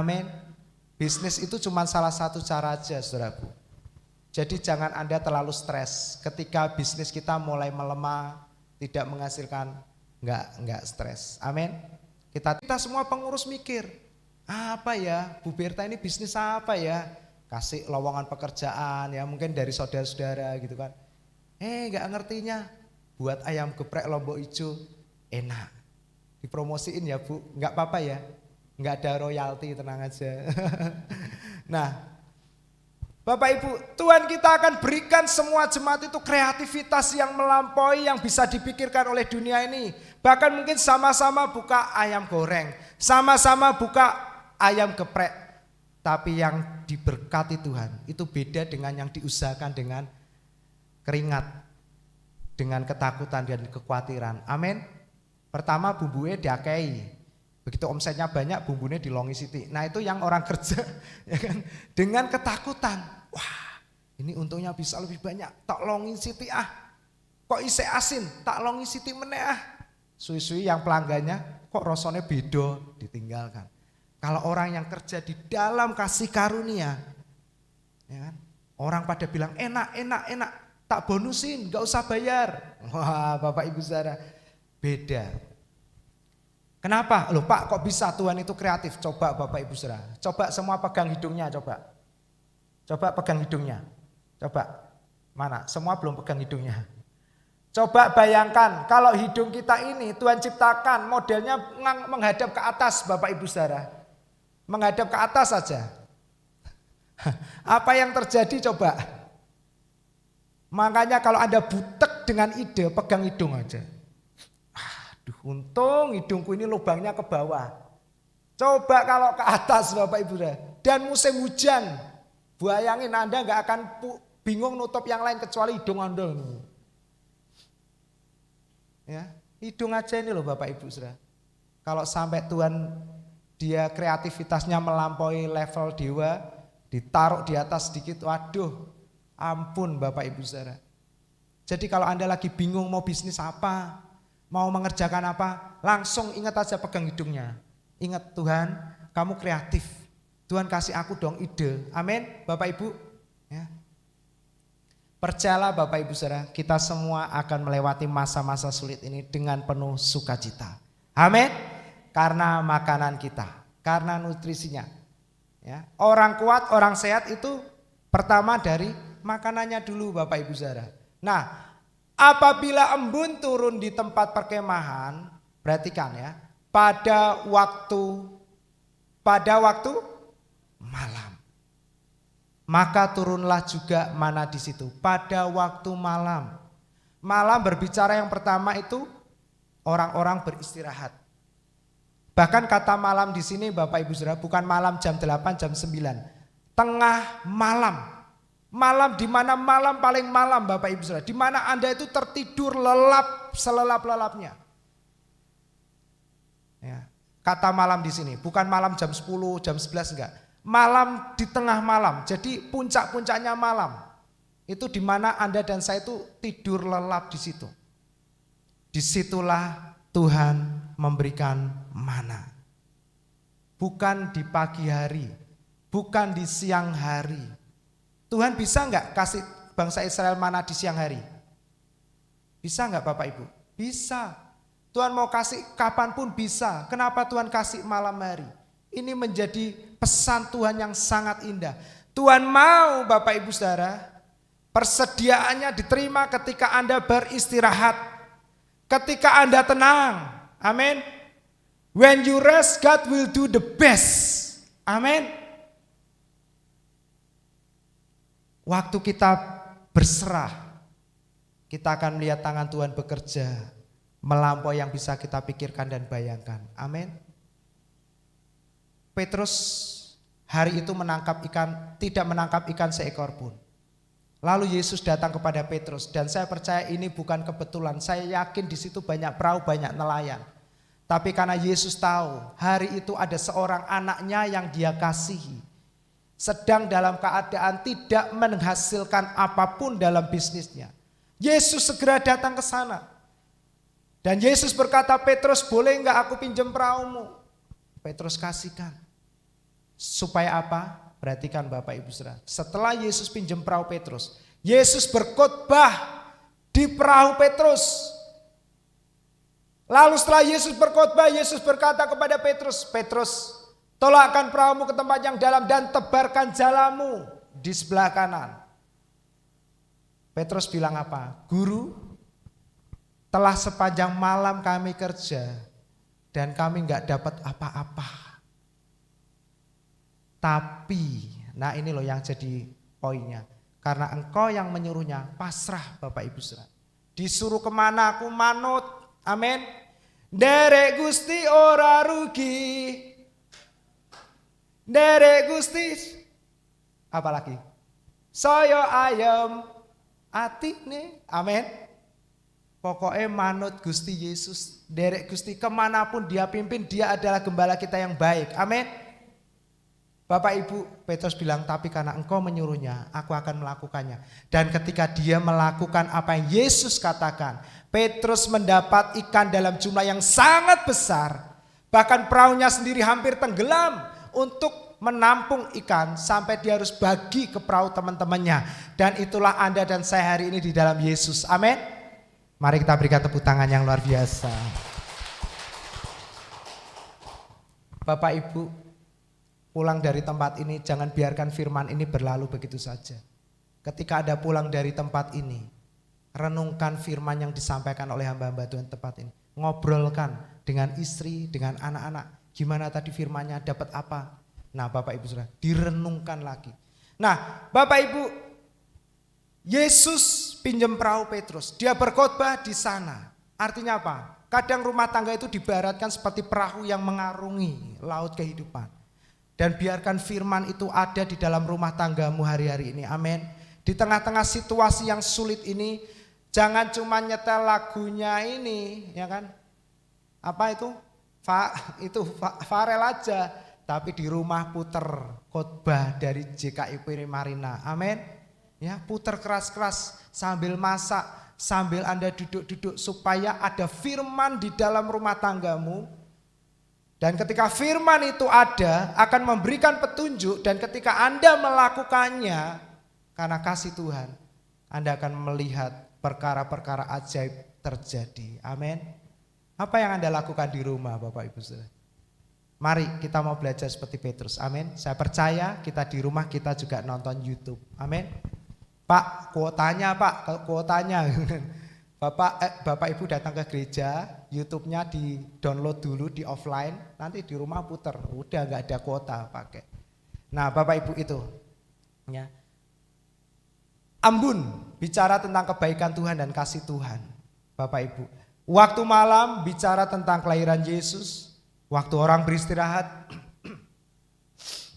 Amin. Bisnis itu cuma salah satu cara aja, saudaraku. Jadi jangan Anda terlalu stres ketika bisnis kita mulai melemah, tidak menghasilkan, enggak stres. Amin. Kita semua pengurus mikir, apa ya Bu Berta ini bisnis apa ya? Kasih lowongan pekerjaan ya mungkin dari saudara-saudara gitu kan. Enggak ngertinya, buat ayam geprek Lombok Ijo enak. Dipromosiin ya Bu, enggak apa-apa ya. Enggak ada royalti, tenang aja. Nah, Bapak Ibu, Tuhan kita akan berikan semua jemaat itu kreativitas yang melampaui yang bisa dipikirkan oleh dunia ini. Bahkan mungkin sama-sama buka ayam goreng, sama-sama buka ayam geprek. Tapi yang diberkati Tuhan itu beda dengan yang diusahakan dengan keringat, dengan ketakutan dan kekhawatiran. Amin. Pertama bumbunya diakei. Begitu omsetnya banyak bumbunya dilongi siti. Nah itu yang orang kerja ya kan, dengan ketakutan. Wah ini untungnya bisa lebih banyak. Tak longi siti kok isi asin tak longi siti meneh Suwi-suwi yang pelanggannya kok rasanya beda, ditinggalkan. Kalau orang yang kerja di dalam kasih karunia ya kan, orang pada bilang enak, tak bonusin, gak usah bayar. Wah Bapak Ibu Saudara, beda. Kenapa? Loh Pak kok bisa Tuhan itu kreatif? Coba Bapak Ibu Saudara, coba semua pegang hidungnya coba. Coba pegang hidungnya. Coba. Mana? Semua belum pegang hidungnya. Coba bayangkan kalau hidung kita ini Tuhan ciptakan modelnya menghadap ke atas Bapak Ibu Saudara. Menghadap ke atas saja. Apa yang terjadi coba? Makanya kalau Anda butek dengan ide, pegang hidung aja. Untung hidungku ini lubangnya ke bawah. Coba kalau ke atas Bapak Ibu dan musim hujan, bayangin Anda gak akan bingung nutup yang lain kecuali hidung Anda. Ya, hidung aja ini loh Bapak Ibu Saudara. Kalau sampai Tuhan dia kreativitasnya melampaui level dewa, ditaruh di atas sedikit, waduh, ampun Bapak Ibu Saudara. Jadi kalau Anda lagi bingung mau bisnis apa, mau mengerjakan apa, langsung ingat aja pegang hidungnya. Ingat Tuhan, kamu kreatif. Tuhan kasih aku dong ide. Amin, Bapak Ibu. Ya. Percayalah Bapak Ibu Saudara, kita semua akan melewati masa-masa sulit ini dengan penuh sukacita. Amin. Karena makanan kita, karena nutrisinya. Ya. Orang kuat, orang sehat itu pertama dari makanannya dulu Bapak Ibu Saudara. Nah, apabila embun turun di tempat perkemahan, perhatikan ya, pada waktu malam. Maka turunlah juga mana di situ pada waktu malam. Malam berbicara yang pertama itu orang-orang beristirahat. Bahkan kata malam di sini Bapak Ibu Saudara bukan malam jam 8 jam 9. Tengah malam. Malam di mana malam paling malam Bapak Ibu Saudara, di mana Anda itu tertidur lelap selelap-lelapnya. Ya, kata malam di sini bukan malam jam 10, jam 11 enggak. Malam di tengah malam. Jadi puncak-puncaknya malam. Itu di mana Anda dan saya itu tidur lelap di situ. Disitulah Tuhan memberikan mana. Bukan di pagi hari, bukan di siang hari. Tuhan bisa enggak kasih bangsa Israel mana di siang hari? Bisa enggak Bapak Ibu? Bisa. Tuhan mau kasih kapanpun bisa. Kenapa Tuhan kasih malam hari? Ini menjadi pesan Tuhan yang sangat indah. Tuhan mau Bapak Ibu Saudara, persediaannya diterima ketika Anda beristirahat. Ketika Anda tenang. Amin. When you rest, God will do the best. Amin. Waktu kita berserah, kita akan melihat tangan Tuhan bekerja melampaui yang bisa kita pikirkan dan bayangkan. Amin. Petrus hari itu tidak menangkap ikan seekor pun. Lalu Yesus datang kepada Petrus dan saya percaya ini bukan kebetulan. Saya yakin di situ banyak perahu, banyak nelayan. Tapi karena Yesus tahu hari itu ada seorang anaknya yang dia kasihi, sedang dalam keadaan tidak menghasilkan apapun dalam bisnisnya. Yesus segera datang ke sana. Dan Yesus berkata, Petrus boleh enggak aku pinjam perahumu? Petrus kasihkan. Supaya apa? Perhatikan Bapak Ibu Saudara. Setelah Yesus pinjam perahu Petrus, Yesus berkhotbah di perahu Petrus. Lalu setelah Yesus berkhotbah, Yesus berkata kepada Petrus, Petrus, tolakkan perahumu ke tempat yang dalam dan tebarkan jalamu di sebelah kanan. Petrus bilang apa? Guru, telah sepanjang malam kami kerja dan kami nggak dapat apa-apa. Tapi, nah ini loh yang jadi poinnya. Karena engkau yang menyuruhnya, pasrah Bapak Ibu Saudara. Disuruh kemana aku manut. Amin. Derek Gusti ora rugi. Derek Gusti. Apalagi? Saya ayam atine. Amin. Pokoknya manut Gusti Yesus. Derek Gusti kemanapun dia pimpin, dia adalah gembala kita yang baik. Amin. Bapak Ibu, Petrus bilang, tapi karena engkau menyuruhnya, aku akan melakukannya. Dan ketika dia melakukan apa yang Yesus katakan, Petrus mendapat ikan dalam jumlah yang sangat besar. Bahkan perahunya sendiri hampir tenggelam untuk menampung ikan sampai dia harus bagi ke perahu teman-temannya. Dan itulah Anda dan saya hari ini di dalam Yesus. Amin. Mari kita berikan tepuk tangan yang luar biasa. Bapak Ibu, pulang dari tempat ini, jangan biarkan firman ini berlalu begitu saja. Ketika Anda pulang dari tempat ini, renungkan firman yang disampaikan oleh hamba-hamba Tuhan tempat ini. Ngobrolkan dengan istri, dengan anak-anak. Gimana tadi firmannya, dapat apa? Nah Bapak Ibu Saudara, direnungkan lagi. Nah Bapak Ibu, Yesus pinjam perahu Petrus. Dia berkhotbah di sana. Artinya apa? Kadang rumah tangga itu dibaratkan seperti perahu yang mengarungi laut kehidupan. Dan biarkan firman itu ada di dalam rumah tanggamu hari-hari ini. Amin. Di tengah-tengah situasi yang sulit ini, jangan cuma nyetel lagunya ini, ya kan? Apa itu? Farel aja. Tapi di rumah puter khotbah dari JKIP Marina. Amin. Ya, puter keras-keras sambil masak, sambil Anda duduk-duduk supaya ada firman di dalam rumah tanggamu. Dan ketika firman itu ada, akan memberikan petunjuk, dan ketika Anda melakukannya karena kasih Tuhan, Anda akan melihat perkara-perkara ajaib terjadi. Amin. Apa yang Anda lakukan di rumah Bapak Ibu Saudara? Mari kita mau belajar seperti Petrus. Amin. Saya percaya kita di rumah kita juga nonton YouTube. Amin. Pak, kuotanya Pak, kuotanya. Bapak Ibu datang ke gereja, YouTube-nya di download dulu di offline, nanti di rumah puter, udah nggak ada kuota pakai. Nah Bapak Ibu itu, ya. Ambun bicara tentang kebaikan Tuhan dan kasih Tuhan, Bapak Ibu. Waktu malam bicara tentang kelahiran Yesus, waktu orang beristirahat,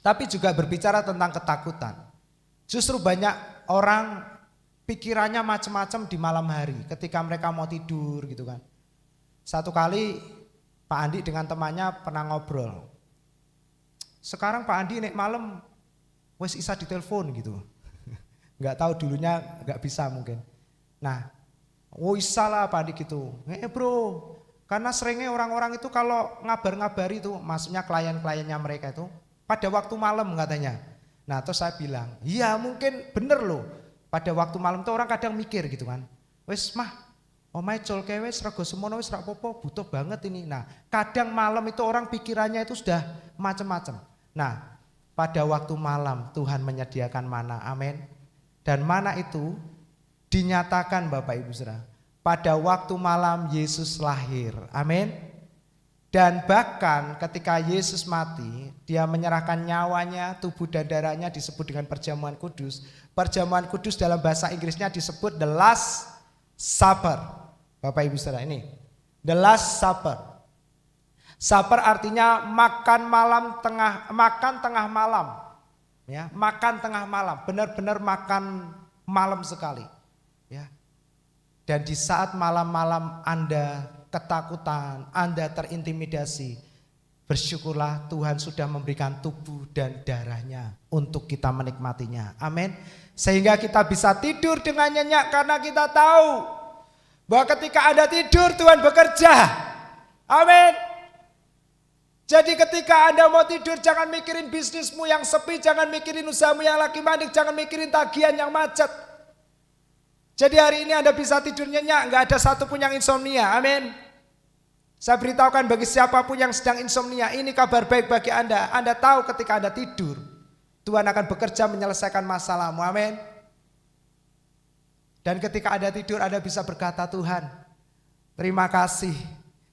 tapi juga berbicara tentang ketakutan. Justru banyak orang pikirannya macam-macam di malam hari ketika mereka mau tidur gitu kan. Satu kali Pak Andi dengan temannya pernah ngobrol. Sekarang Pak Andi nek malam wes bisa ditelepon gitu. Enggak tahu dulunya enggak bisa mungkin. Nah, bisa lah Pak Andi gitu. Bro, karena seringnya orang-orang itu kalau ngabar-ngabari itu, maksudnya klien-kliennya mereka itu pada waktu malam katanya. Nah terus saya bilang, iya mungkin bener loh. Pada waktu malam tuh orang kadang mikir gitu kan. Wes mah, omae colke wes rego semono wes rak popo, butuh banget ini. Nah, kadang malam itu orang pikirannya itu sudah macam-macam. Nah, pada waktu malam Tuhan menyediakan mana. Amin. Dan mana itu dinyatakan Bapak Ibu Saudara. Pada waktu malam Yesus lahir. Amin. Dan bahkan ketika Yesus mati, dia menyerahkan nyawanya, tubuh dan darahnya disebut dengan perjamuan kudus. Perjamuan kudus dalam bahasa Inggrisnya disebut the last supper. Bapak Ibu Saudara ini, the last supper. Supper artinya makan tengah malam. Ya, makan tengah malam, benar-benar makan malam sekali. Ya. Dan di saat malam-malam Anda ketakutan, Anda terintimidasi, bersyukurlah Tuhan sudah memberikan tubuh dan darahnya untuk kita menikmatinya. Amin. Sehingga kita bisa tidur dengan nyenyak karena kita tahu bahwa ketika Anda tidur Tuhan bekerja. Amin. Jadi ketika Anda mau tidur jangan mikirin bisnismu yang sepi, jangan mikirin usahamu yang lagi mandek, jangan mikirin tagihan yang macet. Jadi hari ini Anda bisa tidur nyenyak, nggak ada satupun yang insomnia, amin. Saya beritahukan bagi siapapun yang sedang insomnia, ini kabar baik bagi Anda. Anda tahu ketika Anda tidur, Tuhan akan bekerja menyelesaikan masalahmu, amin. Dan ketika Anda tidur, Anda bisa berkata, Tuhan, terima kasih.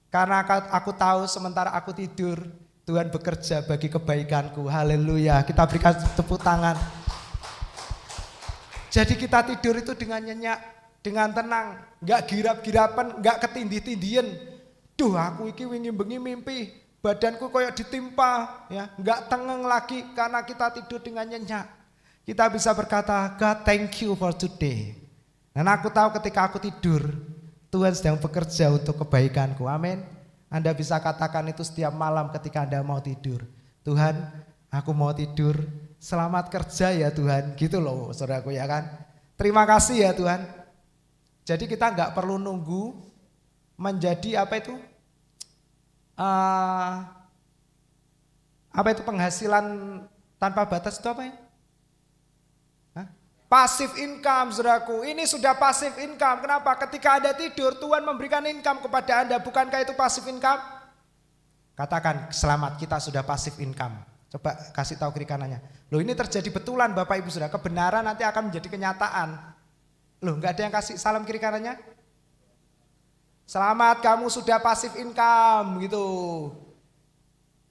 Karena aku tahu sementara aku tidur, Tuhan bekerja bagi kebaikanku. Haleluya. Kita berikan tepuk tangan. Jadi kita tidur itu dengan nyenyak, dengan tenang, enggak girap-girapan, enggak ketindih-tindihan. Duh, aku iki wingi bengi mimpi, badanku koyok ditimpa, ya, enggak tengeng lagi karena kita tidur dengan nyenyak. Kita bisa berkata, God, thank you for today. Dan aku tahu ketika aku tidur, Tuhan sedang bekerja untuk kebaikanku, amin. Anda bisa katakan itu setiap malam ketika Anda mau tidur. Tuhan, aku mau tidur, selamat kerja ya Tuhan. Gitu loh saudaraku ya kan. Terima kasih ya Tuhan. Jadi kita nggak perlu nunggu menjadi apa itu penghasilan tanpa batas itu apa ya? Passive income, saudaraku. Ini sudah passive income. Kenapa? Ketika Anda tidur, Tuhan memberikan income kepada Anda. Bukankah itu passive income? Katakan, selamat, kita sudah passive income. Coba kasih tahu kiri kanannya. Loh, ini terjadi betulan Bapak Ibu Saudara. Kebenaran nanti akan menjadi kenyataan. Loh, enggak ada yang kasih salam kiri kanannya? Selamat, kamu sudah passive income gitu.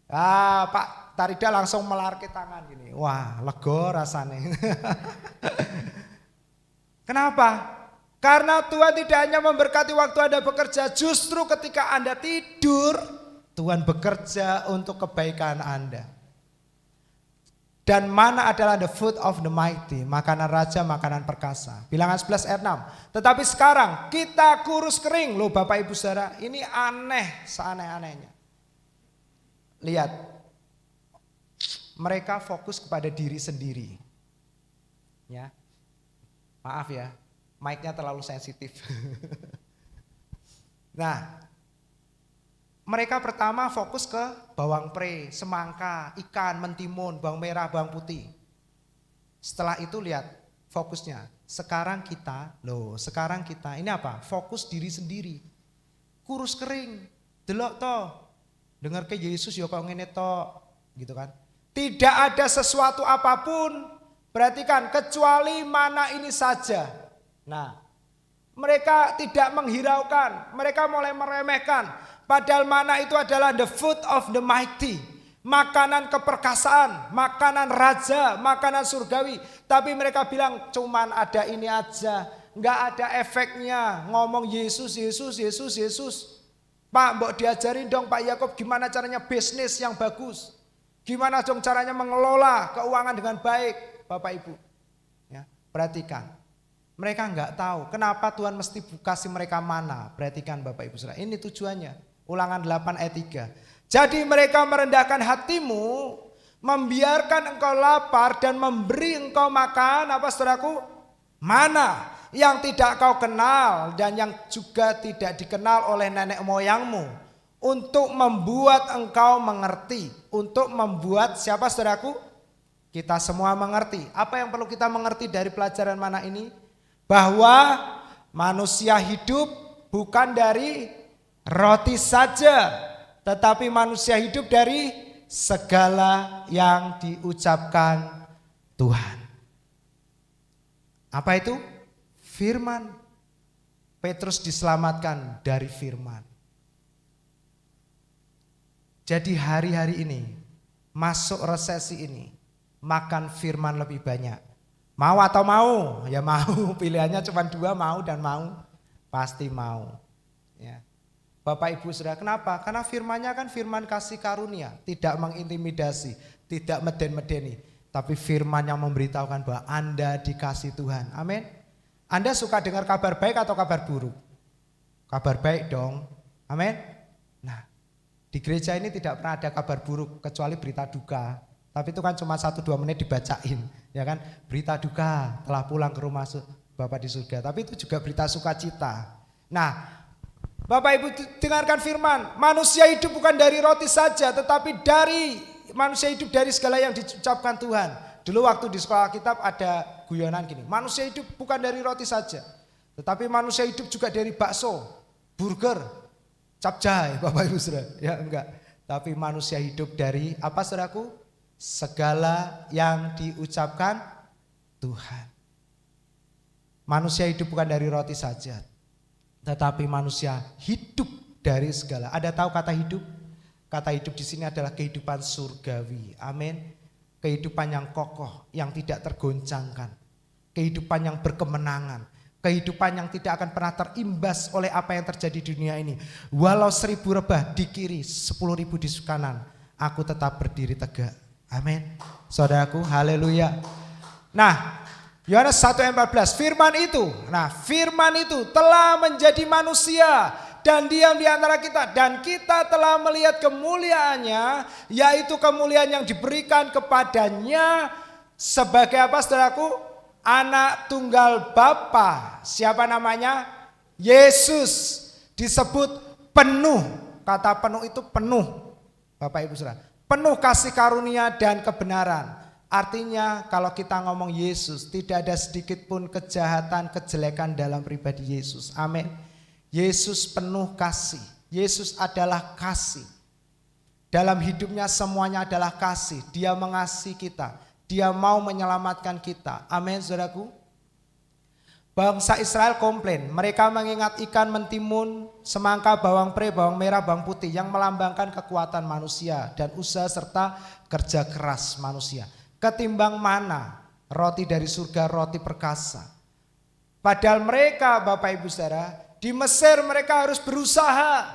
Ah, Pak Tarida langsung melarke tangan gini. Wah, lega rasanya. Kenapa? Karena Tuhan tidak hanya memberkati waktu Anda bekerja, justru ketika Anda tidur, Tuhan bekerja untuk kebaikan Anda. Dan mana adalah the food of the mighty, makanan raja, makanan perkasa. Bilangan 11 ayat 6. Tetapi sekarang kita kurus kering. Loh Bapak Ibu Saudara, ini aneh, seaneh-anehnya. Lihat, mereka fokus kepada diri sendiri. Ya, maaf ya, mic-nya terlalu sensitif. Nah, mereka pertama fokus ke bawang pre, semangka, ikan, mentimun, bawang merah, bawang putih. Setelah itu lihat fokusnya. Sekarang kita ini apa? Fokus diri sendiri. Kurus kering, delok toh. Dengar ke Yesus ya kok ngene toh, gitu kan. Tidak ada sesuatu apapun, perhatikan, kecuali mana ini saja. Nah, mereka tidak menghiraukan, mereka mulai meremehkan. Padahal mana itu adalah the food of the mighty. Makanan keperkasaan, makanan raja, makanan surgawi. Tapi mereka bilang cuman ada ini aja, nggak ada efeknya. Ngomong Yesus, Yesus, Yesus, Yesus. Pak, mbok diajarin dong Pak Yakub gimana caranya bisnis yang bagus. Gimana dong caranya mengelola keuangan dengan baik, Bapak Ibu. Ya, perhatikan. Mereka nggak tahu kenapa Tuhan mesti kasih mereka mana. Perhatikan Bapak Ibu Saudara. Ini tujuannya. Ulangan 8 ayat 3. Jadi mereka merendahkan hatimu, membiarkan engkau lapar dan memberi engkau makan apa saudaraku? Mana yang tidak kau kenal dan yang juga tidak dikenal oleh nenek moyangmu, untuk membuat engkau mengerti. Untuk membuat siapa saudaraku? Kita semua mengerti. Apa yang perlu kita mengerti dari pelajaran mana ini? Bahwa manusia hidup bukan dari roti saja, tetapi manusia hidup dari segala yang diucapkan Tuhan. Apa itu? Firman. Petrus diselamatkan dari firman. Jadi hari-hari ini, masuk resesi ini, makan firman lebih banyak. Mau atau mau? Ya mau, pilihannya cuma 2, mau dan mau. Pasti mau. Ya. Bapak Ibu Saudara, kenapa? Karena firmannya kan firman kasih karunia, tidak mengintimidasi, tidak meden-medeni. Tapi firman yang memberitahukan bahwa Anda dikasih Tuhan. Amin. Anda suka dengar kabar baik atau kabar buruk? Kabar baik dong. Amin. Nah, di gereja ini tidak pernah ada kabar buruk kecuali berita duka. Tapi itu kan cuma 1-2 menit dibacain, ya kan? Berita duka telah pulang ke rumah Bapa di surga. Tapi itu juga berita sukacita. Nah, Bapak Ibu dengarkan firman, manusia hidup bukan dari roti saja, tetapi dari manusia hidup dari segala yang diucapkan Tuhan. Dulu waktu di sekolah kitab ada guyonan gini, manusia hidup bukan dari roti saja, tetapi manusia hidup juga dari bakso, burger, capcay, Bapak Ibu Saudara. Ya enggak, tapi manusia hidup dari apa saudaraku? Segala yang diucapkan Tuhan. Manusia hidup bukan dari roti saja, tetapi manusia hidup dari segala. Ada tahu kata hidup? Kata hidup di sini adalah kehidupan surgawi. Amin. Kehidupan yang kokoh, yang tidak tergoncangkan. Kehidupan yang berkemenangan. Kehidupan yang tidak akan pernah terimbas oleh apa yang terjadi di dunia ini. Walau 1000 rebah di kiri, 10.000 di kanan, aku tetap berdiri tegak. Amin. Saudaraku, haleluya. Nah, Yohanes 1 ayat 14, firman itu telah menjadi manusia dan diam di antara kita, dan kita telah melihat kemuliaannya, yaitu kemuliaan yang diberikan kepadanya sebagai apa saudaraku? Anak tunggal Bapa. Siapa namanya? Yesus. Disebut penuh. Kata penuh itu penuh, Bapak Ibu Saudara. Penuh kasih karunia dan kebenaran. Artinya kalau kita ngomong Yesus, tidak ada sedikit pun kejahatan, kejelekan dalam pribadi Yesus. Amin. Yesus penuh kasih. Yesus adalah kasih. Dalam hidupnya semuanya adalah kasih. Dia mengasihi kita. Dia mau menyelamatkan kita. Amin, saudaraku. Bangsa Israel komplain. Mereka mengingat ikan, mentimun, semangka, bawang pre, bawang merah, bawang putih yang melambangkan kekuatan manusia dan usaha serta kerja keras manusia. Ketimbang mana, roti dari surga, roti perkasa. Padahal mereka, Bapak Ibu Saudara, di Mesir mereka harus berusaha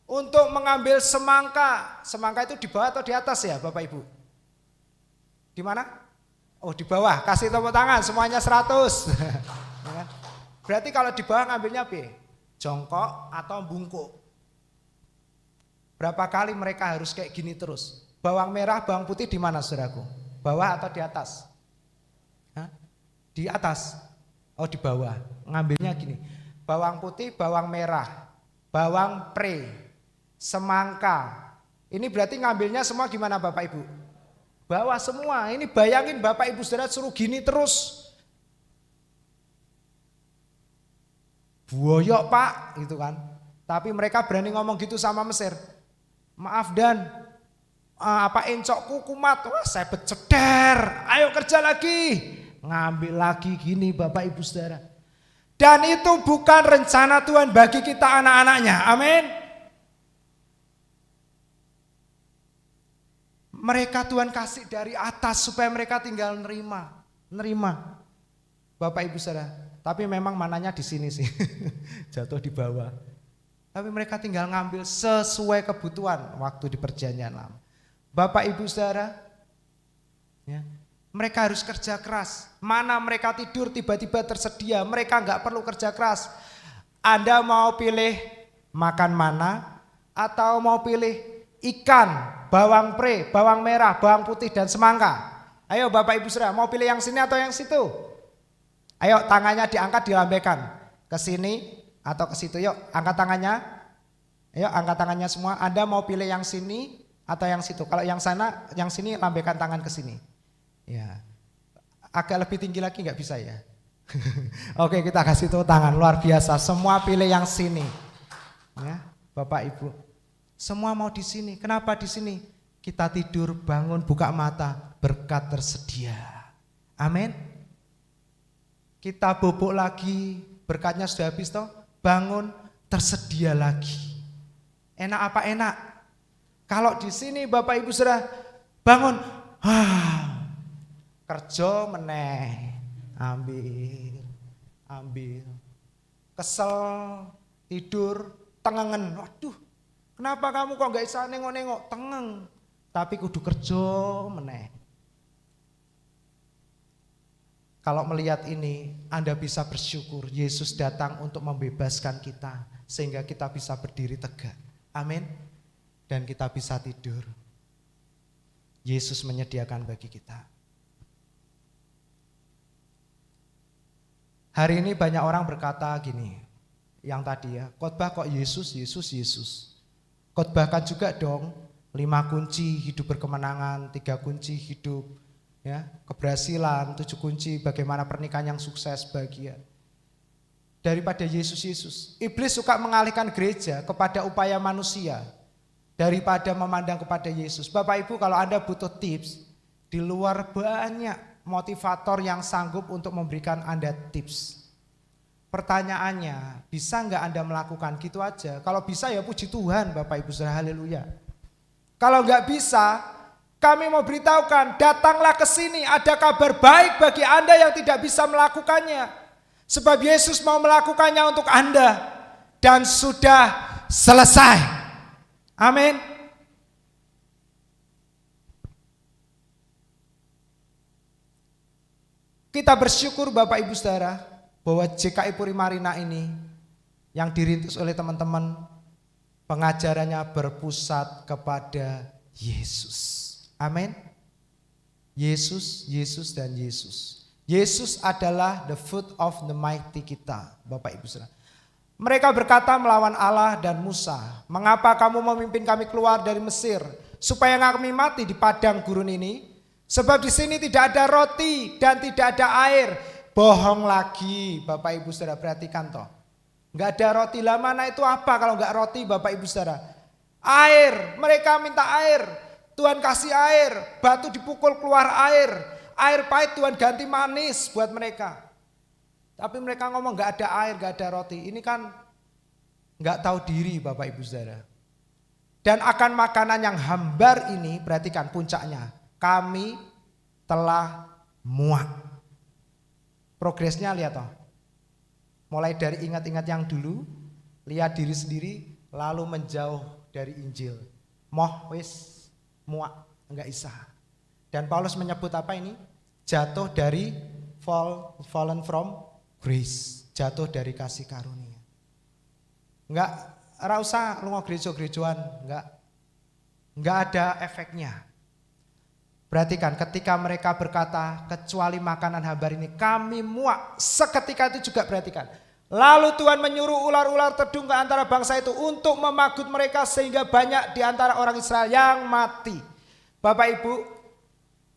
untuk mengambil semangka. Semangka itu di bawah atau di atas ya Bapak Ibu? Di mana? Oh, di bawah. Kasih tepuk tangan semuanya 100. Berarti kalau di bawah ngambilnya B, jongkok atau bungkuk. Berapa kali mereka harus kayak gini terus? Bawang merah, bawang putih di mana saudaraku? Bawah atau di atas? Hah? Di atas. Oh, di bawah. Ngambilnya gini. Bawang putih, bawang merah, bawang pre, semangka. Ini berarti ngambilnya semua gimana Bapak Ibu? Bawah semua. Ini bayangin Bapak Ibu Saudara suruh gini terus. Buoyok Pak, gitu kan. Tapi mereka berani ngomong gitu sama Mesir. Maaf Dan, encokku kumat, wah saya beceder, ayo kerja lagi. Ngambil lagi gini Bapak Ibu Saudara. Dan itu bukan rencana Tuhan bagi kita anak-anaknya, amin. Mereka Tuhan kasih dari atas supaya mereka tinggal nerima. Bapak Ibu Saudara, tapi memang mananya di sini sih, jatuh di bawah. Tapi mereka tinggal ngambil sesuai kebutuhan waktu di perjanjian lama. Bapak Ibu Saudara, ya, mereka harus kerja keras. Mana mereka tidur tiba-tiba tersedia, mereka nggak perlu kerja keras. Anda mau pilih makan mana atau mau pilih ikan, bawang pre, bawang merah, bawang putih dan semangka? Ayo Bapak Ibu Saudara, mau pilih yang sini atau yang situ? Ayo tangannya diangkat dilambaikan ke sini atau ke situ. Yuk angkat tangannya. Ayo angkat tangannya semua. Anda mau pilih yang sini atau yang situ? Kalau yang sana, yang sini lambaikan tangan ke sini. Ya, agak lebih tinggi lagi nggak bisa ya? Oke, kita kasih tepuk tangan luar biasa. Semua pilih yang sini. Ya, Bapak Ibu. Semua mau di sini. Kenapa di sini? Kita tidur, bangun, buka mata, berkat tersedia. Amin. Kita bobok lagi, berkatnya sudah habis toh, bangun, tersedia lagi. Enak apa enak? Kalau di sini Bapak Ibu Saudara bangun, kerja meneh, ambil, kesel, tidur, tengengen. Waduh, kenapa kamu kok nggak bisa nengok-nengok? Tengeng, tapi kudu kerja meneh. Kalau melihat ini, Anda bisa bersyukur Yesus datang untuk membebaskan kita sehingga kita bisa berdiri tegak. Amin. Dan kita bisa tidur. Yesus menyediakan bagi kita. Hari ini banyak orang berkata gini, yang tadi ya, khotbah kok Yesus, Yesus, Yesus. Khotbahkan juga dong 5 kunci hidup berkemenangan, 3 kunci hidup ya keberhasilan, 7 kunci bagaimana pernikahan yang sukses, bahagia. Daripada Yesus. Iblis suka mengalihkan gereja kepada upaya manusia daripada memandang kepada Yesus. Bapak Ibu, kalau Anda butuh tips, di luar banyak motivator yang sanggup untuk memberikan Anda tips. Pertanyaannya, bisa nggak Anda melakukan gitu aja? Kalau bisa ya puji Tuhan Bapak Ibu saudara, haleluya. Kalau nggak bisa, kami mau beritahukan, datanglah ke sini, ada kabar baik bagi Anda yang tidak bisa melakukannya. Sebab Yesus mau melakukannya untuk Anda dan sudah selesai. Amin. Kita bersyukur Bapak Ibu Saudara bahwa JKI Puri Marina ini yang dirintis oleh teman-teman, pengajarannya berpusat kepada Yesus. Amin. Yesus, Yesus dan Yesus. Yesus adalah the foot of the mighty kita, Bapak Ibu Saudara. Mereka berkata melawan Allah dan Musa, "Mengapa kamu memimpin kami keluar dari Mesir supaya kami mati di padang gurun ini? Sebab di sini tidak ada roti dan tidak ada air." Bohong lagi, Bapak Ibu Saudara, perhatikan toh. Enggak ada roti, lah mana itu apa kalau enggak roti Bapak Ibu Saudara? Air, mereka minta air. Tuhan kasih air, batu dipukul keluar air. Air pahit Tuhan ganti manis buat mereka. Tapi mereka ngomong gak ada air, gak ada roti. Ini kan gak tahu diri Bapak Ibu Saudara. Dan akan makanan yang hambar ini, perhatikan puncaknya, kami telah muak. Progresnya lihat toh. Mulai dari ingat-ingat yang dulu, lihat diri sendiri, lalu menjauh dari Injil. Moh wis muak, enggak isa. Dan Paulus menyebut apa ini? Jatuh dari fallen from grace, jatuh dari kasih karunia. Enggak usah lunga gereja-gerejaan, enggak ada efeknya. Perhatikan ketika mereka berkata kecuali makanan hambar ini kami muak, seketika itu juga perhatikan. Lalu Tuhan menyuruh ular-ular tedung ke antara bangsa itu untuk memagut mereka sehingga banyak di antara orang Israel yang mati. Bapak Ibu,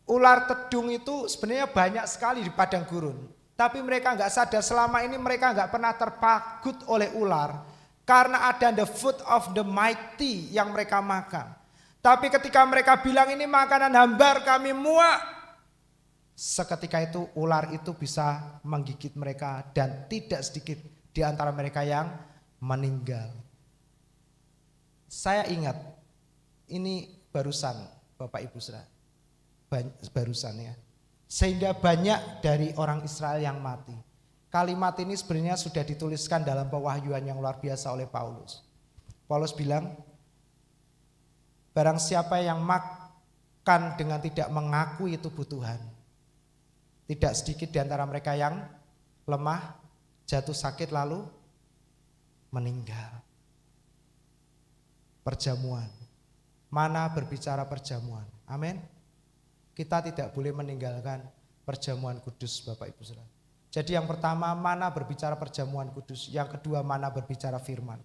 ular tedung itu sebenarnya banyak sekali di padang gurun. Tapi mereka enggak sadar selama ini mereka enggak pernah terpagut oleh ular. Karena ada the food of the mighty yang mereka makan. Tapi ketika mereka bilang ini makanan hambar kami muak. Seketika itu ular itu bisa menggigit mereka dan tidak sedikit di antara mereka yang meninggal. Saya ingat ini barusan Bapak Ibu Saudara. Barusan ya. Sehingga banyak dari orang Israel yang mati. Kalimat ini sebenarnya sudah dituliskan dalam pewahyuan yang luar biasa oleh Paulus. Paulus bilang, barang siapa yang makan dengan tidak mengakui tubuh Tuhan, tidak sedikit di antara mereka yang lemah, jatuh sakit lalu meninggal. Perjamuan. Mana berbicara perjamuan. Amin. Kita tidak boleh meninggalkan perjamuan kudus Bapak Ibu Saudara. Jadi yang pertama mana berbicara perjamuan kudus. Yang kedua mana berbicara firman.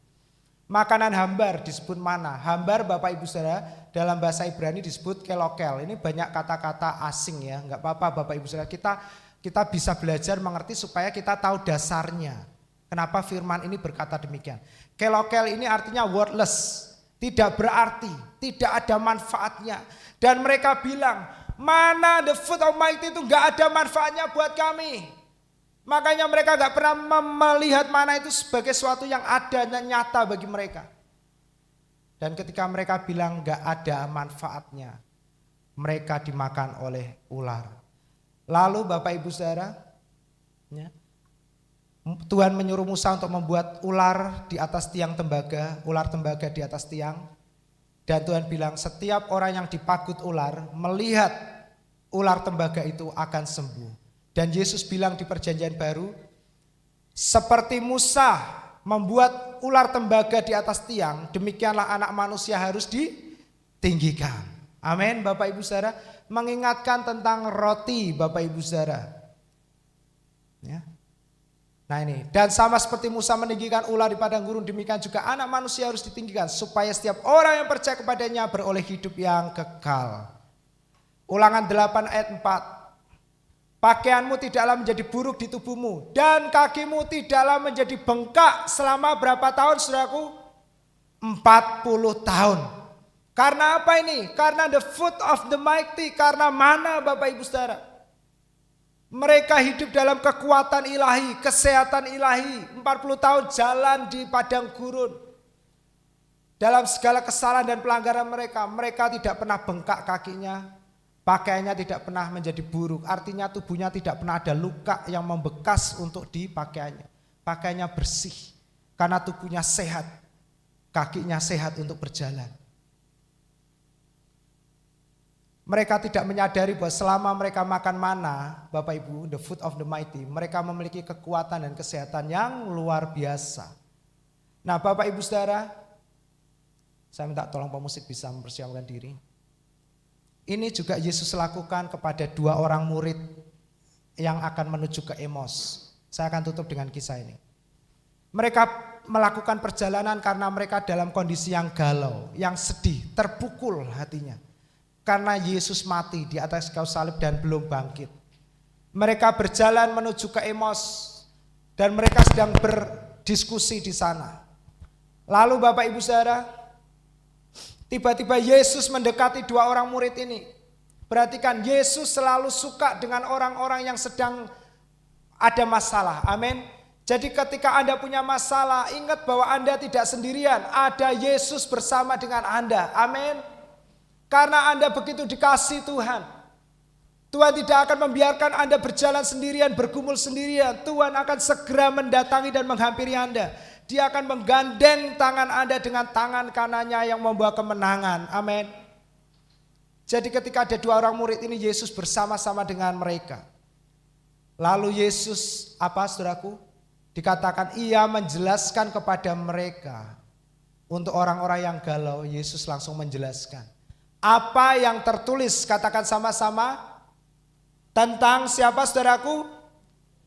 Makanan hambar disebut mana. Hambar Bapak Ibu Saudara dalam bahasa Ibrani disebut kelokel. Ini banyak kata-kata asing ya. Enggak apa-apa Bapak Ibu Saudara. Kita bisa belajar mengerti supaya kita tahu dasarnya. Kenapa firman ini berkata demikian. Kelokel ini artinya wordless. Tidak berarti. Tidak ada manfaatnya. Dan mereka bilang, mana the food of mighty itu gak ada manfaatnya buat kami. Makanya mereka gak pernah melihat mana itu sebagai sesuatu yang ada dan nyata bagi mereka. Dan ketika mereka bilang gak ada manfaatnya, mereka dimakan oleh ular. Lalu Bapak Ibu Saudara, ya, Tuhan menyuruh Musa untuk membuat ular di atas tiang tembaga, ular tembaga di atas tiang. Dan Tuhan bilang setiap orang yang dipagut ular melihat ular tembaga itu akan sembuh. Dan Yesus bilang di perjanjian baru, seperti Musa membuat ular tembaga di atas tiang, demikianlah anak manusia harus ditinggikan. Amin Bapak Ibu Saudara, mengingatkan tentang roti Bapak Ibu Saudara. Ya. Nah ini, dan sama seperti Musa meninggikan ular di padang gurun, demikian juga anak manusia harus ditinggikan, supaya setiap orang yang percaya kepadanya beroleh hidup yang kekal. Ulangan 8 ayat 4. Pakaianmu tidaklah menjadi buruk di tubuhmu, dan kakimu tidaklah menjadi bengkak selama berapa tahun, saudaraku? 40 tahun. Karena apa ini? Karena the foot of the mighty, karena mana Bapak Ibu Saudara? Mereka hidup dalam kekuatan ilahi, kesehatan ilahi. 40 tahun jalan di padang gurun. Dalam segala kesalahan dan pelanggaran mereka, mereka tidak pernah bengkak kakinya. Pakaiannya tidak pernah menjadi buruk. Artinya tubuhnya tidak pernah ada luka yang membekas untuk di pakaiannya. Pakaiannya bersih karena tubuhnya sehat. Kakinya sehat untuk berjalan. Mereka tidak menyadari bahwa selama mereka makan mana, Bapak Ibu, the food of the mighty, mereka memiliki kekuatan dan kesehatan yang luar biasa. Nah Bapak Ibu Saudara, saya minta tolong pemusik bisa mempersiapkan diri. Ini juga Yesus lakukan kepada 2 orang murid yang akan menuju ke Emos. Saya akan tutup dengan kisah ini. Mereka melakukan perjalanan karena mereka dalam kondisi yang galau, yang sedih, terpukul hatinya. Karena Yesus mati di atas kayu salib dan belum bangkit. Mereka berjalan menuju ke Emos dan mereka sedang berdiskusi di sana. Lalu Bapak Ibu Saudara, tiba-tiba Yesus mendekati 2 orang murid ini. Perhatikan, Yesus selalu suka dengan orang-orang yang sedang ada masalah. Amin. Jadi ketika Anda punya masalah, ingat bahwa Anda tidak sendirian. Ada Yesus bersama dengan Anda. Amin. Karena Anda begitu dikasih Tuhan. Tuhan tidak akan membiarkan Anda berjalan sendirian, bergumul sendirian. Tuhan akan segera mendatangi dan menghampiri Anda. Dia akan menggandeng tangan Anda dengan tangan kanannya yang membawa kemenangan. Amin. Jadi ketika ada 2 orang murid ini, Yesus bersama-sama dengan mereka. Lalu Yesus, apa saudaraku? Dikatakan ia menjelaskan kepada mereka. Untuk orang-orang yang galau, Yesus langsung menjelaskan. Apa yang tertulis, katakan sama-sama, tentang siapa saudaraku?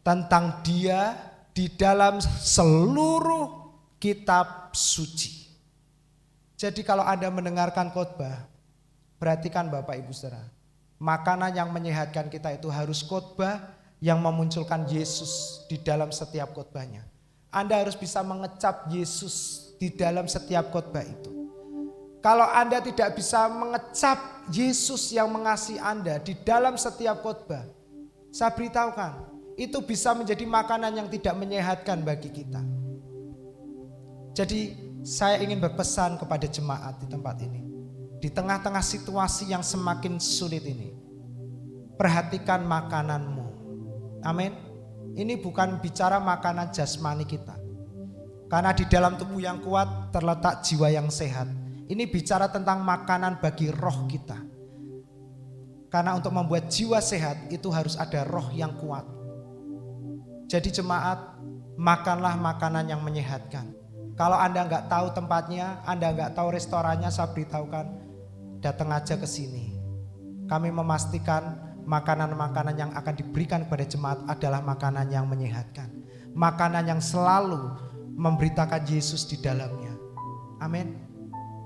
Tentang dia di dalam seluruh kitab suci. Jadi kalau Anda mendengarkan khotbah, perhatikan Bapak Ibu Saudara, makanan yang menyehatkan kita itu harus khotbah yang memunculkan Yesus di dalam setiap khotbahnya. Anda harus bisa mengecap Yesus di dalam setiap khotbah itu. Kalau Anda tidak bisa mengecap Yesus yang mengasihi Anda di dalam setiap khotbah, saya beritahukan, itu bisa menjadi makanan yang tidak menyehatkan bagi kita. Jadi saya ingin berpesan kepada jemaat di tempat ini. Di tengah-tengah situasi yang semakin sulit ini, perhatikan makananmu. Amin. Ini bukan bicara makanan jasmani kita. Karena di dalam tubuh yang kuat terletak jiwa yang sehat. Ini bicara tentang makanan bagi roh kita. Karena untuk membuat jiwa sehat itu harus ada roh yang kuat. Jadi jemaat, makanlah makanan yang menyehatkan. Kalau Anda nggak tahu tempatnya, Anda nggak tahu restorannya, saya beritahukan, datang aja ke sini. Kami memastikan makanan-makanan yang akan diberikan kepada jemaat adalah makanan yang menyehatkan. Makanan yang selalu memberitakan Yesus di dalamnya. Amin.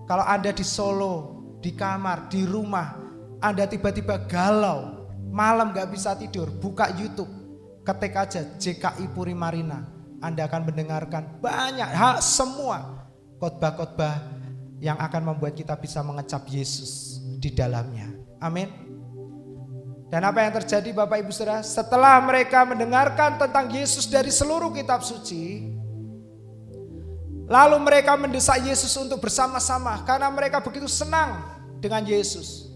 Kalau Anda di Solo, di kamar, di rumah, Anda tiba-tiba galau, malam gak bisa tidur, buka YouTube, ketik aja JKI Puri Marina. Anda akan mendengarkan banyak, semua khotbah-khotbah yang akan membuat kita bisa mengecap Yesus di dalamnya. Amin. Dan apa yang terjadi Bapak Ibu Saudara? Setelah mereka mendengarkan tentang Yesus dari seluruh kitab suci, lalu mereka mendesak Yesus untuk bersama-sama karena mereka begitu senang dengan Yesus.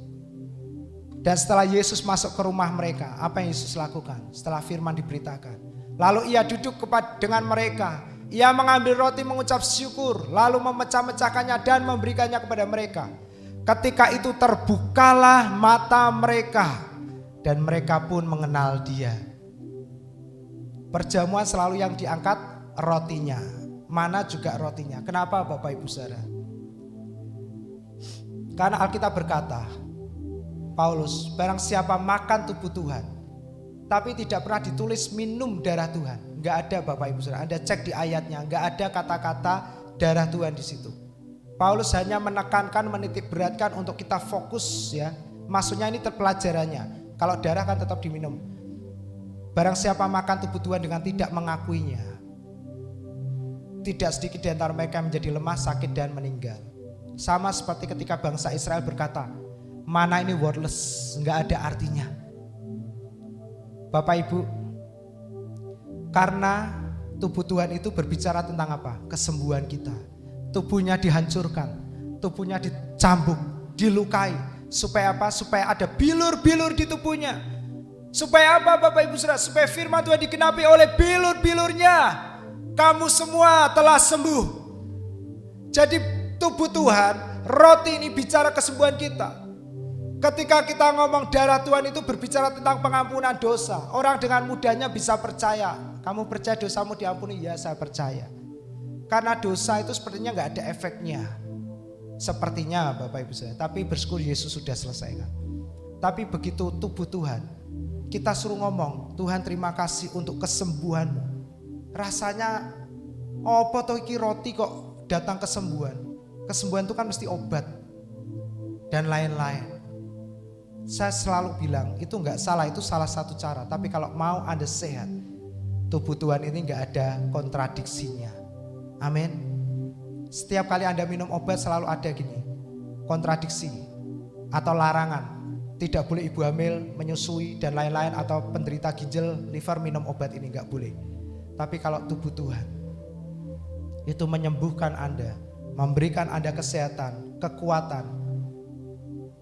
Dan setelah Yesus masuk ke rumah mereka, apa yang Yesus lakukan? Setelah firman diberitakan, lalu ia duduk dengan mereka. Ia mengambil roti, mengucap syukur, lalu memecah-mecahkannya dan memberikannya kepada mereka. Ketika itu terbukalah mata mereka dan mereka pun mengenal Dia. Perjamuan selalu yang diangkat rotinya. Mana juga rotinya. Kenapa Bapak Ibu Saudara? Karena Alkitab berkata, Paulus, barang siapa makan tubuh Tuhan Tapi tidak pernah ditulis minum darah Tuhan. Enggak ada Bapak Ibu Saudara. Anda cek di ayatnya, enggak ada kata-kata darah Tuhan di situ. Paulus hanya menekankan, menitik beratkan untuk kita fokus ya. Maksudnya ini terpelajarannya. Kalau darah kan tetap diminum. Barang siapa makan tubuh Tuhan dengan tidak mengakuinya, tidak sedikit di antara mereka menjadi lemah, sakit dan meninggal. Sama seperti ketika bangsa Israel berkata, mana ini worthless, enggak ada artinya. Bapak Ibu, karena tubuh Tuhan itu berbicara tentang apa? Kesembuhan kita. Tubuhnya dihancurkan, tubuhnya dicambuk, dilukai. Supaya apa? Supaya ada bilur-bilur di tubuhnya. Supaya apa Bapak Ibu Saudara? Supaya firman Tuhan digenapi oleh bilur-bilurnya. Kamu semua telah sembuh. Jadi tubuh Tuhan, roti ini bicara kesembuhan kita. Ketika kita ngomong darah Tuhan itu berbicara tentang pengampunan dosa. Orang dengan mudahnya bisa percaya. Kamu percaya dosamu diampuni? Ya, saya percaya. Karena dosa itu sepertinya gak ada efeknya. Sepertinya Bapak Ibu Saudara. Tapi bersyukur Yesus sudah selesaikan. Tapi begitu tubuh Tuhan, kita suruh ngomong, Tuhan terima kasih untuk kesembuhanmu. Rasanya, apa toh iki roti kok datang kesembuhan. Kesembuhan itu kan mesti obat. Dan lain-lain. Saya selalu bilang itu enggak salah, itu salah satu cara. Tapi kalau mau Anda sehat, tubuh Tuhan ini enggak ada kontradiksinya. Amin. Setiap kali Anda minum obat selalu ada gini, kontradiksi atau larangan. Tidak boleh ibu hamil menyusui dan lain-lain, atau penderita ginjal liver minum obat ini enggak boleh. Tapi kalau tubuh Tuhan itu menyembuhkan Anda, memberikan Anda kesehatan, kekuatan,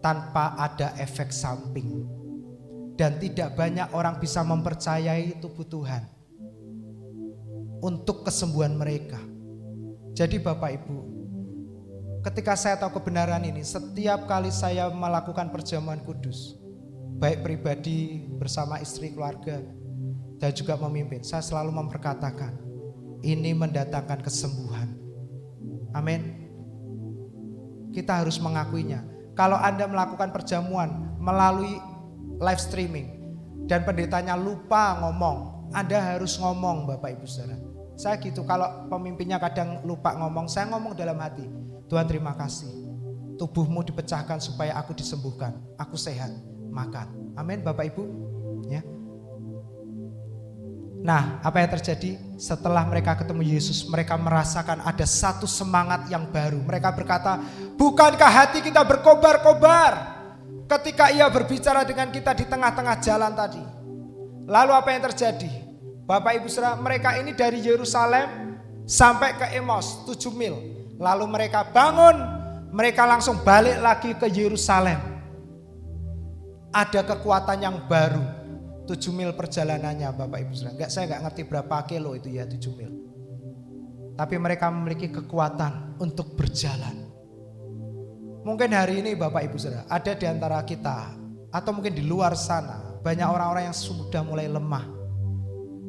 tanpa ada efek samping. Dan tidak banyak orang bisa mempercayai tubuh Tuhan untuk kesembuhan mereka. Jadi Bapak Ibu, ketika saya tahu kebenaran ini, setiap kali saya melakukan perjamuan kudus, baik pribadi bersama istri, keluarga, dan juga memimpin, saya selalu memperkatakan, ini mendatangkan kesembuhan. Amin. Kita harus mengakuinya. Kalau Anda melakukan perjamuan melalui live streaming dan pendetanya lupa ngomong, Anda harus ngomong Bapak Ibu Saudara. Saya gitu, kalau pemimpinnya kadang lupa ngomong, saya ngomong dalam hati, Tuhan terima kasih, tubuhmu dipecahkan supaya aku disembuhkan, aku sehat, makan. Amin Bapak Ibu ya. Nah, apa yang terjadi setelah mereka ketemu Yesus? Mereka merasakan ada satu semangat yang baru. Mereka berkata, bukankah hati kita berkobar-kobar ketika ia berbicara dengan kita di tengah-tengah jalan tadi? Lalu apa yang terjadi? Bapak Ibu Saudara, mereka ini dari Yerusalem sampai ke Emos 7 mil. Lalu mereka bangun, mereka langsung balik lagi ke Yerusalem. Ada kekuatan yang baru. 7 mil perjalanannya Bapak Ibu Saudara. Saya enggak ngerti berapa kilo itu ya 7 mil. Tapi mereka memiliki kekuatan untuk berjalan. Mungkin hari ini Bapak Ibu Saudara, ada di antara kita atau mungkin di luar sana banyak orang-orang yang sudah mulai lemah.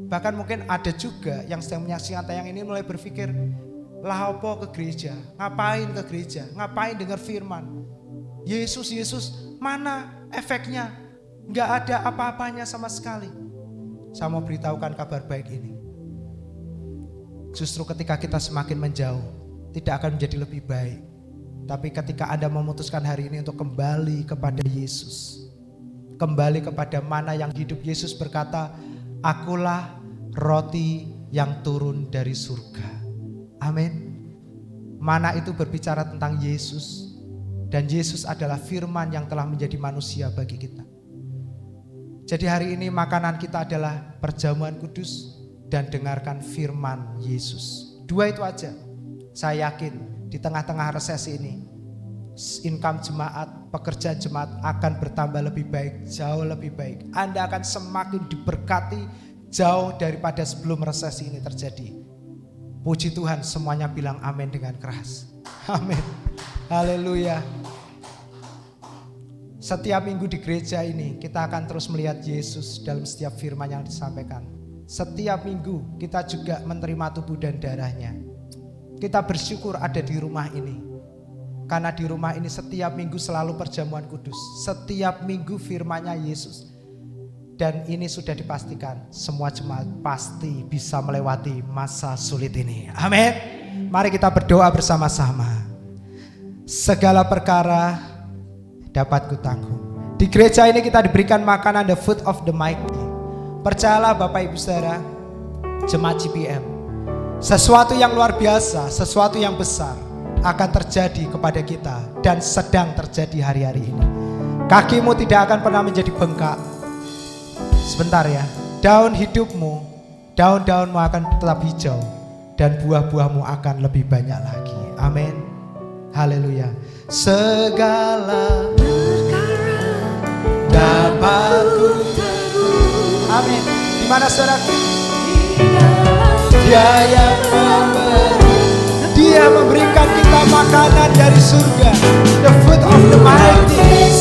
Bahkan mungkin ada juga yang sedang menyaksikan tayang ini mulai berpikir, lah apa ke gereja? Ngapain ke gereja? Ngapain dengar firman? Yesus, mana efeknya? Enggak ada apa-apanya sama sekali. Saya mau beritahukan kabar baik ini. Justru ketika kita semakin menjauh, tidak akan menjadi lebih baik. Tapi ketika Anda memutuskan hari ini untuk kembali kepada Yesus, kembali kepada mana yang hidup, Yesus berkata, akulah roti yang turun dari surga. Amin. Mana itu berbicara tentang Yesus. Dan Yesus adalah firman yang telah menjadi manusia bagi kita. Jadi hari ini makanan kita adalah perjamuan kudus dan dengarkan firman Yesus. 2 itu aja. Saya yakin di tengah-tengah resesi ini, income jemaat, pekerjaan jemaat akan bertambah lebih baik, jauh lebih baik. Anda akan semakin diberkati jauh daripada sebelum resesi ini terjadi. Puji Tuhan, semuanya bilang amin dengan keras. Amin. Haleluya. Setiap minggu di gereja ini kita akan terus melihat Yesus dalam setiap firman yang disampaikan. Setiap minggu kita juga menerima tubuh dan darahnya. Kita bersyukur ada di rumah ini. Karena di rumah ini setiap minggu selalu perjamuan kudus. Setiap minggu firman-Nya Yesus. Dan ini sudah dipastikan semua jemaat pasti bisa melewati masa sulit ini. Amin. Mari kita berdoa bersama-sama. Segala perkara dapat kutanggung. Di gereja ini kita diberikan makanan the food of the mighty. Percayalah Bapak Ibu Saudara, jemaat GPM, sesuatu yang luar biasa, sesuatu yang besar akan terjadi kepada kita dan sedang terjadi hari-hari ini. Kakimu tidak akan pernah menjadi bengkak. Sebentar ya, daun hidupmu, daun-daunmu akan tetap hijau dan buah-buahmu akan lebih banyak lagi. Amin. Haleluya. Segala perkara dapat kutanggung. Amin. Di mana saudaraku? Dia yang memberi, Dia memberikan kita makanan dari surga, the food of the mighty.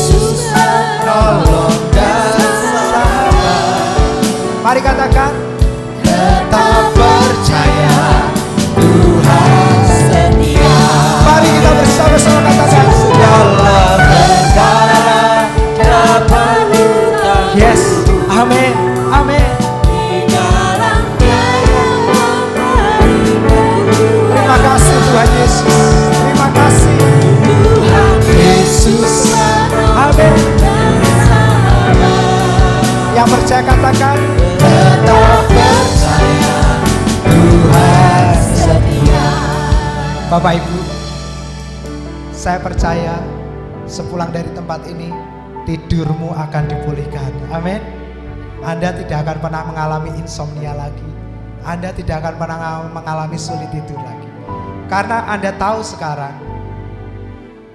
Nolong dan sahabat. Mari katakan, tetap percaya Tuhan setia. Mari kita bersama-sama katakan, segala perkara dapat kutanggung. Yes, amin, amin. Terima kasih Tuhan Yesus, terima kasih Tuhan Yesus. Amin. Yang percaya katakan, tetap percaya Tuhan setia. Bapak Ibu, saya percaya sepulang dari tempat ini tidurmu akan dipulihkan. Amin. Anda tidak akan pernah mengalami insomnia lagi. Anda tidak akan pernah mengalami sulit tidur lagi. Karena Anda tahu sekarang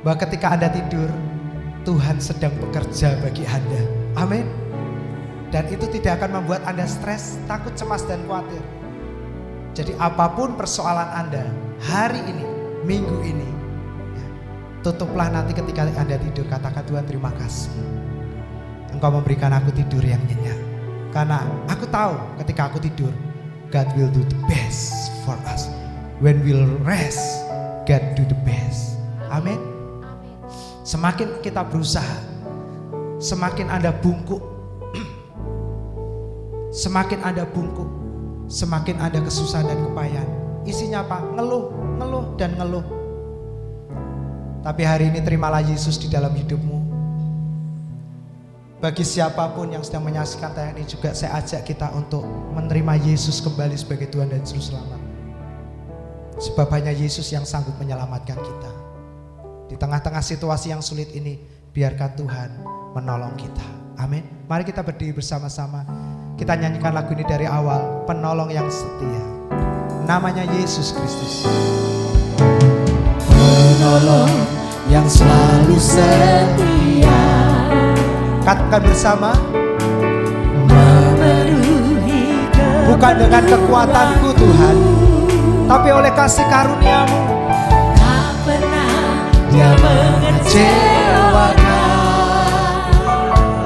bahwa ketika Anda tidur, Tuhan sedang bekerja bagi Anda. Amin. Dan itu tidak akan membuat Anda stres, takut, cemas, dan khawatir. Jadi apapun persoalan Anda hari ini, minggu ini, ya, tutuplah nanti ketika Anda tidur. Katakan, Tuhan terima kasih, Engkau memberikan aku tidur yang nyenyak. Karena aku tahu ketika aku tidur, God will do the best for us. When we'll rest, God do the best. Amin. Semakin kita berusaha, semakin Anda bungkuk, semakin Anda bungkuk, semakin Anda kesusahan dan kepayahan. Isinya apa? Ngeluh, ngeluh, dan ngeluh. Tapi hari ini terimalah Yesus di dalam hidupmu. Bagi siapapun yang sedang menyaksikan tayangan ini juga, saya ajak kita untuk menerima Yesus kembali sebagai Tuhan dan Juru Selamat. Sebab hanya Yesus yang sanggup menyelamatkan kita. Di tengah-tengah situasi yang sulit ini, biarkan Tuhan menolong kita. Amin. Mari kita berdiri bersama-sama. Kita nyanyikan lagu ini dari awal. Penolong yang setia, namanya Yesus Kristus. Penolong yang selalu setia. Katakan bersama, memenuhi bukan dengan kekuatanku Tuhan, tapi oleh kasih karunia-Mu. Tak pernah Dia mengecewakan.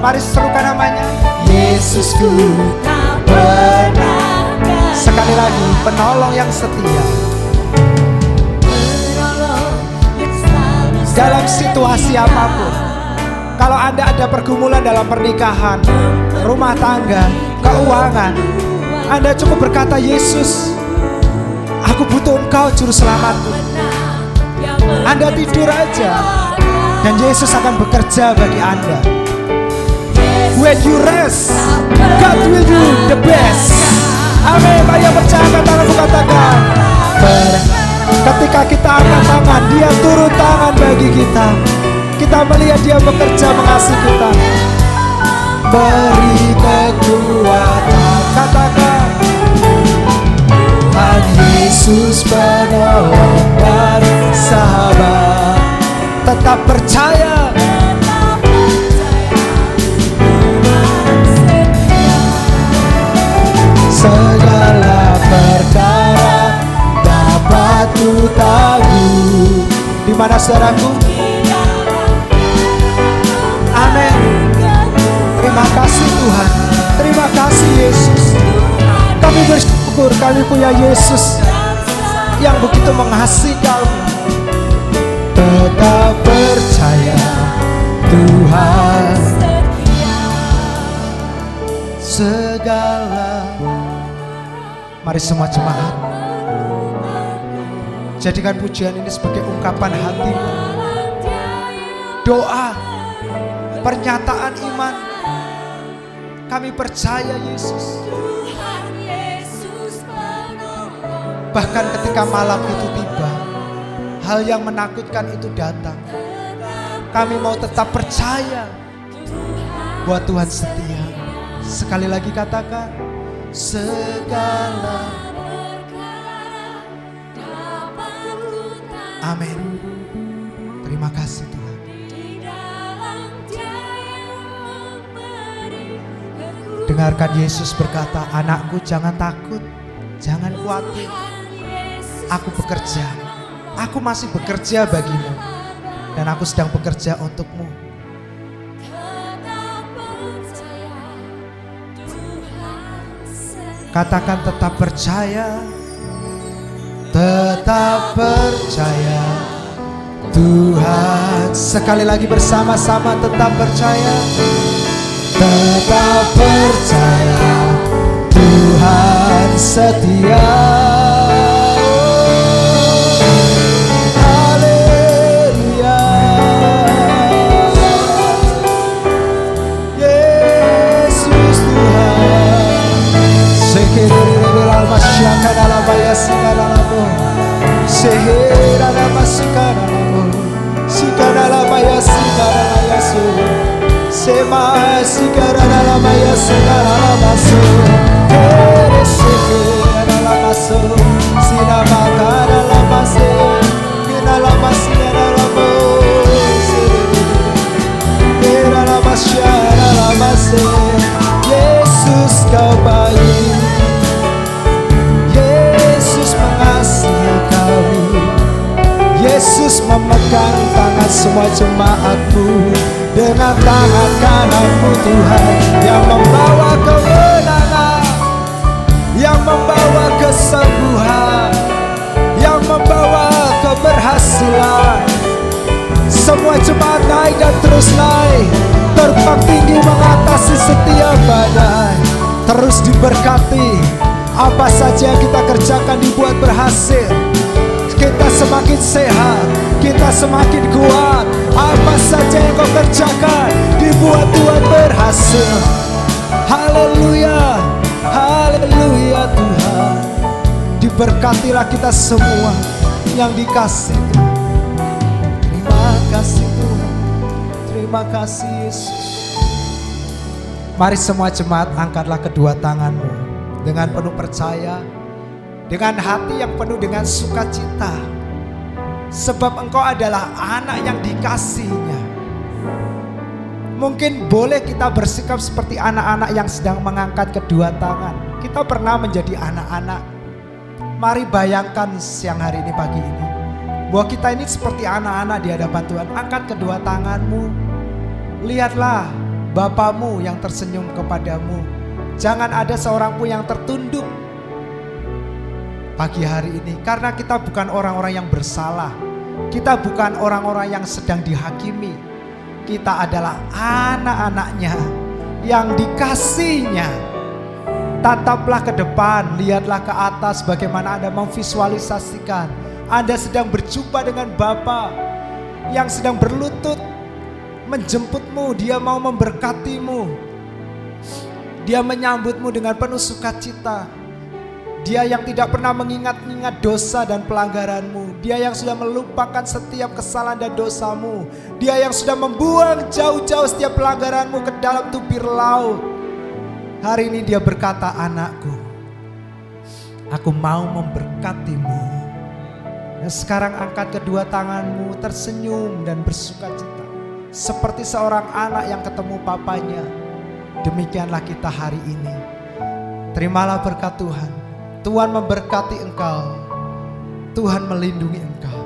Mari serukan namanya, Yesusku tak pernah. Sekali lagi, penolong yang setia. Penolong yang selalu setia. Dalam situasi apapun. Kalau Anda ada pergumulan dalam pernikahan, rumah tangga, keuangan, Anda cukup berkata, Yesus, aku butuh Engkau Juru Selamatku. Anda tidur aja dan Yesus akan bekerja bagi Anda. When you rest, God will do the best. Amin. Ayo percaya, katakan, katakan. Ketika kita angkat tangan, Dia turun tangan bagi kita. Kita melihat Dia bekerja mengasihi kita. Beri kekuatan. Katakan, Tuhan Yesus penolong dan sahabat. Tetap percaya. Segala perkara dapat kutanggung. Di mana saudaraku? Amin. Terima kasih Tuhan. Terima kasih Yesus. Kami bersyukur kami punya Yesus yang begitu mengasihi kami. Tetap percaya Tuhan. segala. Mari semua jemaat, jadikan pujian ini sebagai ungkapan hatimu, doa, pernyataan iman. Kami percaya Yesus. Bahkan ketika malam itu tiba, hal yang menakutkan itu datang, kami mau tetap percaya bahwa Tuhan setia. Sekali lagi katakan, segala. Amin. Terima kasih Tuhan. Dengarkan Yesus berkata, anakku jangan takut, jangan khawatir. Aku bekerja, aku masih bekerja bagimu, dan aku sedang bekerja untukmu. Katakan tetap percaya, tetap percaya Tuhan. Sekali lagi bersama-sama, tetap percaya, tetap percaya Tuhan setia. Haleluya, Yesus Tuhan. Sekerereral masyaka dalam bayasika dalammu, sehera dalam masika dalammu, sika dalam bayasika dalam yasu, sema sika dalam bayasika dalam masu, kere sekera dalam masu, sinamaka dalam masu, dalam masika dalammu, sehera dalam masyaka dalam masu. Yesus kau baik, Yesus mengasihi kami, Yesus memegang tangan semua jemaatmu dengan tangan kananmu Tuhan, yang membawa kemenangan, yang membawa kesembuhan, yang membawa keberhasilan. Semua jemaat naik dan terus naik, terbang tinggi mengatasi setiap badai. Terus diberkati, apa saja yang kita kerjakan dibuat berhasil. Kita semakin sehat, kita semakin kuat. Apa saja yang kau kerjakan dibuat Tuhan berhasil. Haleluya, haleluya Tuhan. Diberkatilah kita semua yang dikasih Tuhan. Terima kasih Tuhan, terima kasih Yesus. Mari semua jemaat, angkatlah kedua tanganmu dengan penuh percaya, dengan hati yang penuh dengan sukacita, sebab engkau adalah anak yang dikasihinya. Mungkin boleh kita bersikap seperti anak-anak yang sedang mengangkat kedua tangan. Kita pernah menjadi anak-anak. Mari bayangkan siang hari ini, pagi ini, bahwa kita ini seperti anak-anak di hadapan Tuhan. Angkat kedua tanganmu, lihatlah Bapamu yang tersenyum kepadamu. Jangan ada seorang pun yang tertunduk pagi hari ini, karena kita bukan orang-orang yang bersalah. Kita bukan orang-orang yang sedang dihakimi. Kita adalah anak-anaknya yang dikasihnya. Tataplah ke depan, lihatlah ke atas, bagaimana Anda memvisualisasikan Anda sedang berjumpa dengan Bapa yang sedang berlutut menjemputmu. Dia mau memberkatimu, dia menyambutmu dengan penuh sukacita. Dia yang tidak pernah mengingat-ingat dosa dan pelanggaranmu. Dia yang sudah melupakan setiap kesalahan dan dosamu. Dia yang sudah membuang jauh-jauh setiap pelanggaranmu ke dalam tubir laut. Hari ini dia berkata, anakku, aku mau memberkatimu. Dan sekarang angkat kedua tanganmu, tersenyum dan bersukacita, seperti seorang anak yang ketemu papanya. Demikianlah kita hari ini. Terimalah berkat Tuhan. Tuhan memberkati engkau. Tuhan melindungi engkau.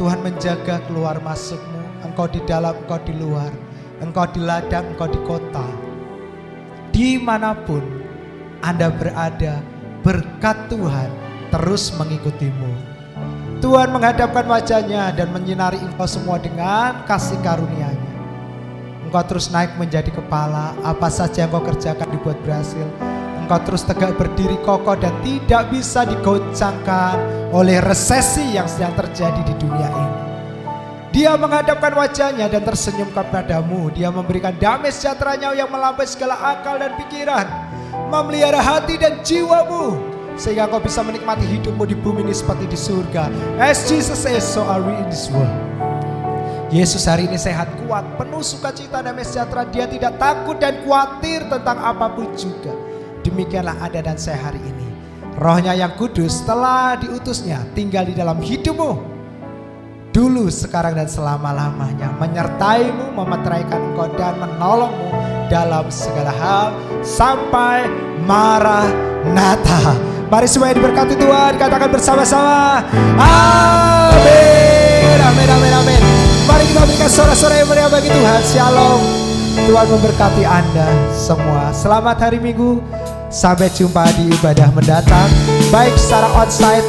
Tuhan menjaga keluar masukmu. Engkau di dalam, engkau di luar. Engkau di ladang, engkau di kota. Dimanapun Anda berada, berkat Tuhan terus mengikutimu. Tuhan menghadapkan wajahnya dan menyinari engkau semua dengan kasih karunia-Nya. Engkau terus naik menjadi kepala. Apa saja yang Engkau kerjakan dibuat berhasil. Engkau terus tegak berdiri kokoh dan tidak bisa digoncangkan oleh resesi yang sedang terjadi di dunia ini. Dia menghadapkan wajahnya dan tersenyum kepadamu. Dia memberikan damai sejahteranya yang melampaui segala akal dan pikiran, memelihara hati dan jiwamu, sehingga kau bisa menikmati hidupmu di bumi ini seperti di surga. As Jesus is, so are we in this world. Yesus hari ini sehat, kuat, penuh sukacita dan damai sejahtera. Dia tidak takut dan khawatir tentang apapun juga. Demikianlah ada dan saya hari ini. Rohnya yang kudus telah diutusnya tinggal di dalam hidupmu, dulu, sekarang dan selama-lamanya, menyertaimu, memeteraikan engkau dan menolongmu dalam segala hal sampai Maranatha. Mari semua yang diberkati Tuhan katakan bersama-sama, amin, amin, amin, amin. Mari kita berikan sorak-sorai yang meriah bagi Tuhan. Shalom. Tuhan memberkati Anda semua. Selamat hari Minggu. Sampai jumpa di ibadah mendatang, baik secara onsite